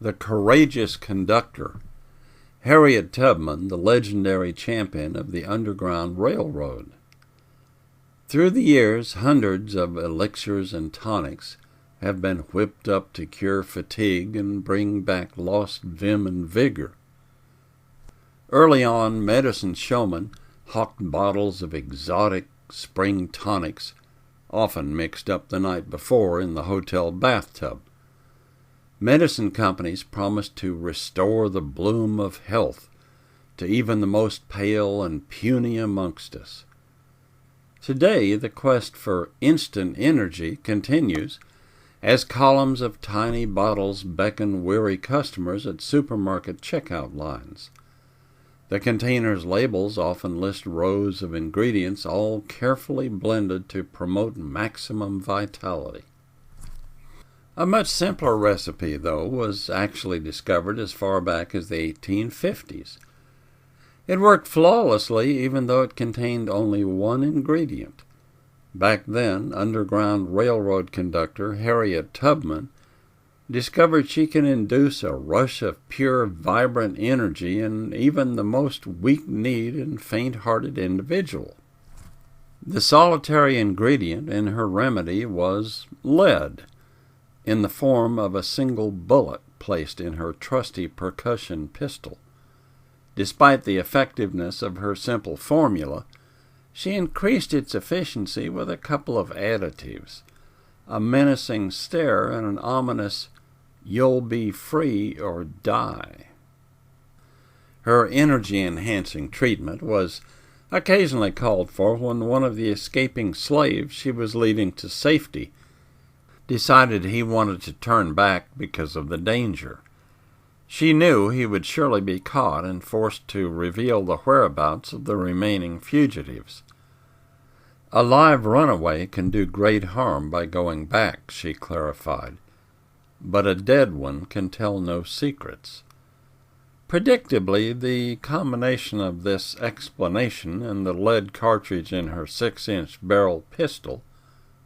the courageous conductor, Harriet Tubman, the legendary champion of the Underground Railroad. Through the years, hundreds of elixirs and tonics have been whipped up to cure fatigue and bring back lost vim and vigor. Early on, medicine showmen hawked bottles of exotic spring tonics, often mixed up the night before in the hotel bathtub. Medicine companies promised to restore the bloom of health to even the most pale and puny amongst us. Today, the quest for instant energy continues as columns of tiny bottles beckon weary customers at supermarket checkout lines. The container's labels often list rows of ingredients, all carefully blended to promote maximum vitality. A much simpler recipe, though, was actually discovered as far back as the 1850s. It worked flawlessly even though it contained only one ingredient. Back then, Underground Railroad conductor Harriet Tubman discovered she can induce a rush of pure, vibrant energy in even the most weak-kneed and faint-hearted individual. The solitary ingredient in her remedy was lead, in the form of a single bullet placed in her trusty percussion pistol. Despite the effectiveness of her simple formula, she increased its efficiency with a couple of additives, a menacing stare and an ominous "you'll be free or die." Her energy-enhancing treatment was occasionally called for when one of the escaping slaves she was leading to safety decided he wanted to turn back because of the danger. She knew he would surely be caught and forced to reveal the whereabouts of the remaining fugitives. A live runaway can do great harm by going back, she clarified, but a dead one can tell no secrets. Predictably, the combination of this explanation and the lead cartridge in her 6-inch barrel pistol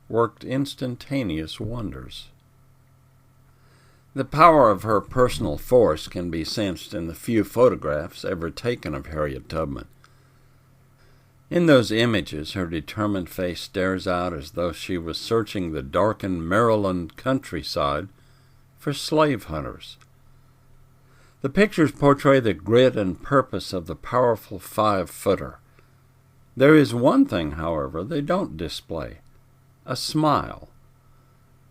worked instantaneous wonders. The power of her personal force can be sensed in the few photographs ever taken of Harriet Tubman. In those images, her determined face stares out as though she was searching the darkened Maryland countryside for slave hunters. The pictures portray the grit and purpose of the powerful 5-footer. There is one thing, however, they don't display: a smile.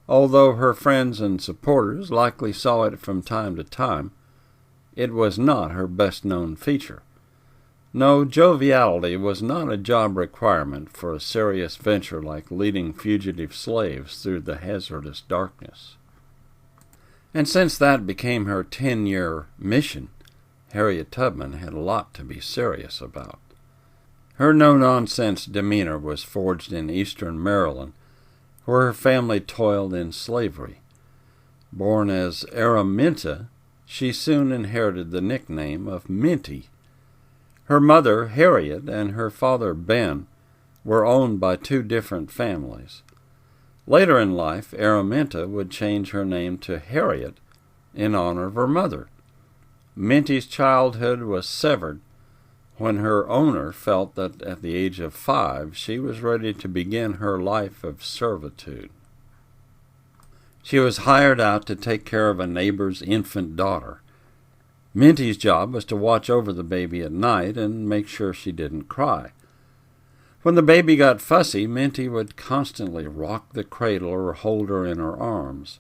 Although her friends and supporters likely saw it from time to time, it was not her best-known feature. No, joviality was not a job requirement for a serious venture like leading fugitive slaves through the hazardous darkness. And since that became her 10-year mission, Harriet Tubman had a lot to be serious about. Her no-nonsense demeanor was forged in eastern Maryland, where her family toiled in slavery. Born as Araminta, she soon inherited the nickname of Minty. Her mother, Harriet, and her father, Ben, were owned by 2 different families. Later in life, Araminta would change her name to Harriet in honor of her mother. Minty's childhood was severed when her owner felt that at the age of 5 she was ready to begin her life of servitude. She was hired out to take care of a neighbor's infant daughter. Minty's job was to watch over the baby at night and make sure she didn't cry. When the baby got fussy, Minty would constantly rock the cradle or hold her in her arms.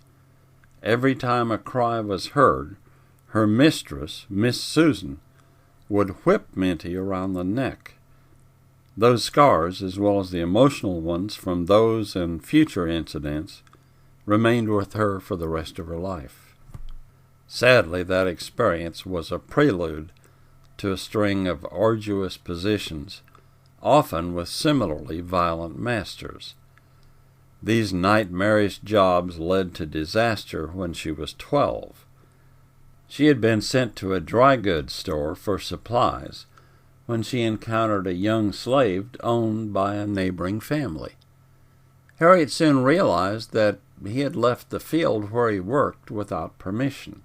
Every time a cry was heard, her mistress, Miss Susan, would whip Minty around the neck. Those scars, as well as the emotional ones from those and future incidents, remained with her for the rest of her life. Sadly, that experience was a prelude to a string of arduous positions, often with similarly violent masters. These nightmarish jobs led to disaster when she was 12. She had been sent to a dry goods store for supplies when she encountered a young slave owned by a neighboring family. Harriet soon realized that he had left the field where he worked without permission.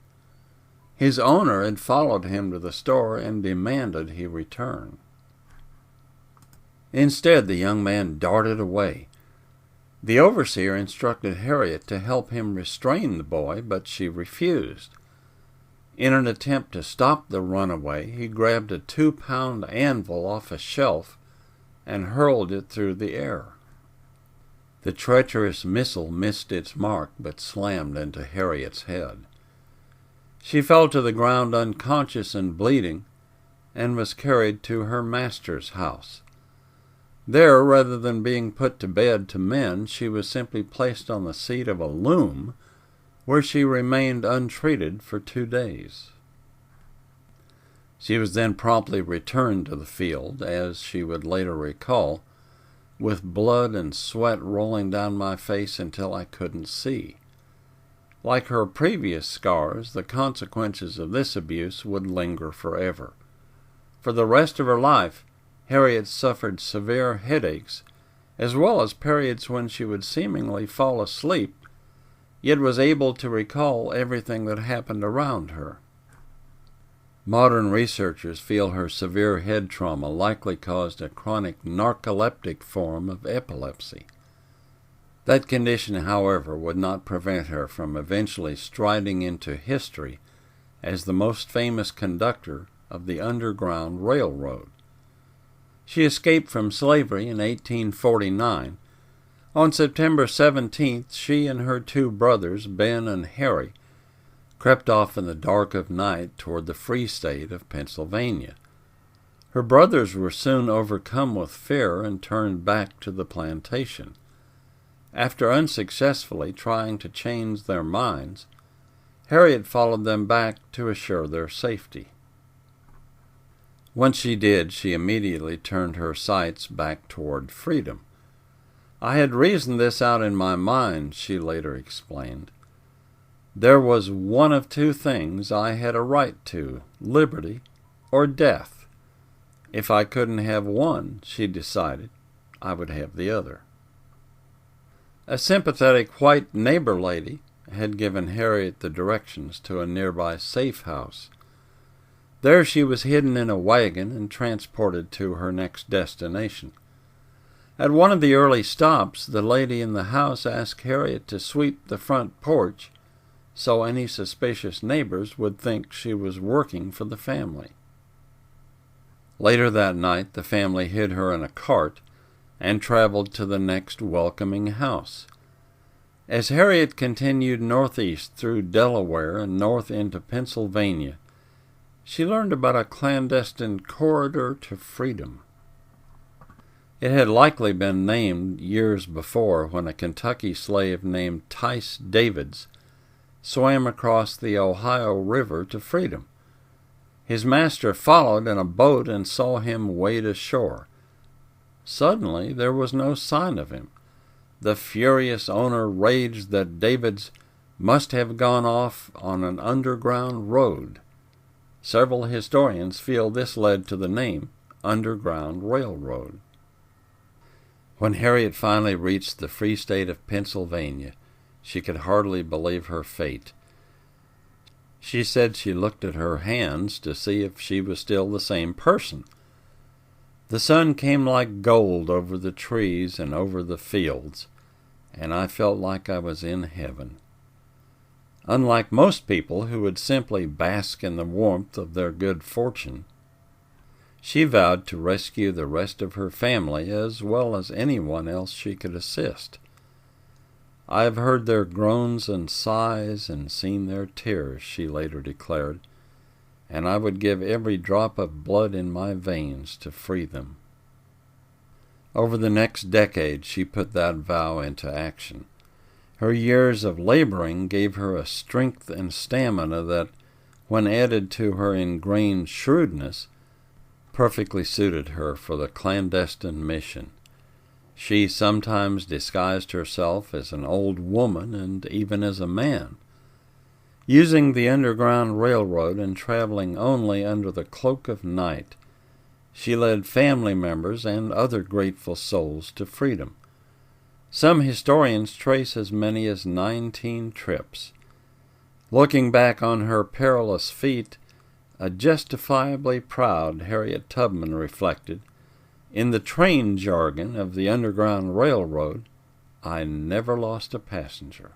His owner had followed him to the store and demanded he return. Instead, the young man darted away. The overseer instructed Harriet to help him restrain the boy, but she refused. In an attempt to stop the runaway, he grabbed a 2-pound anvil off a shelf and hurled it through the air. The treacherous missile missed its mark but slammed into Harriet's head. She fell to the ground unconscious and bleeding and was carried to her master's house. There, rather than being put to bed to mend, she was simply placed on the seat of a loom, where she remained untreated for 2 days. She was then promptly returned to the field, as she would later recall, with blood and sweat rolling down my face until I couldn't see. Like her previous scars, the consequences of this abuse would linger forever. For the rest of her life, Harriet suffered severe headaches, as well as periods when she would seemingly fall asleep, yet was able to recall everything that happened around her. Modern researchers feel her severe head trauma likely caused a chronic narcoleptic form of epilepsy. That condition, however, would not prevent her from eventually striding into history as the most famous conductor of the Underground Railroad. She escaped from slavery in 1849. On September 17th, she and her 2 brothers, Ben and Harry, crept off in the dark of night toward the free state of Pennsylvania. Her brothers were soon overcome with fear and turned back to the plantation. After unsuccessfully trying to change their minds, Harriet followed them back to assure their safety. Once she did, she immediately turned her sights back toward freedom. I had reasoned this out in my mind, she later explained. There was one of 2 things I had a right to, liberty or death. If I couldn't have one, she decided, I would have the other. A sympathetic white neighbor lady had given Harriet the directions to a nearby safe house. There she was hidden in a wagon and transported to her next destination. At one of the early stops, the lady in the house asked Harriet to sweep the front porch so any suspicious neighbors would think she was working for the family. Later that night, the family hid her in a cart and traveled to the next welcoming house. As Harriet continued northeast through Delaware and north into Pennsylvania, she learned about a clandestine corridor to freedom. It had likely been named years before when a Kentucky slave named Tice Davids swam across the Ohio River to freedom. His master followed in a boat and saw him wade ashore. Suddenly there was no sign of him. The furious owner raged that Davids must have gone off on an underground road. Several historians feel this led to the name Underground Railroad. When Harriet finally reached the free state of Pennsylvania, she could hardly believe her fate. She said she looked at her hands to see if she was still the same person. The sun came like gold over the trees and over the fields, and I felt like I was in heaven. Unlike most people who would simply bask in the warmth of their good fortune, she vowed to rescue the rest of her family as well as anyone else she could assist. I have heard their groans and sighs and seen their tears, she later declared, and I would give every drop of blood in my veins to free them. Over the next decade, she put that vow into action. Her years of laboring gave her a strength and stamina that, when added to her ingrained shrewdness, perfectly suited her for the clandestine mission. She sometimes disguised herself as an old woman and even as a man. Using the Underground Railroad and traveling only under the cloak of night, she led family members and other grateful souls to freedom. Some historians trace as many as 19 trips. Looking back on her perilous feat, a justifiably proud Harriet Tubman reflected, "In the train jargon of the Underground Railroad, I never lost a passenger."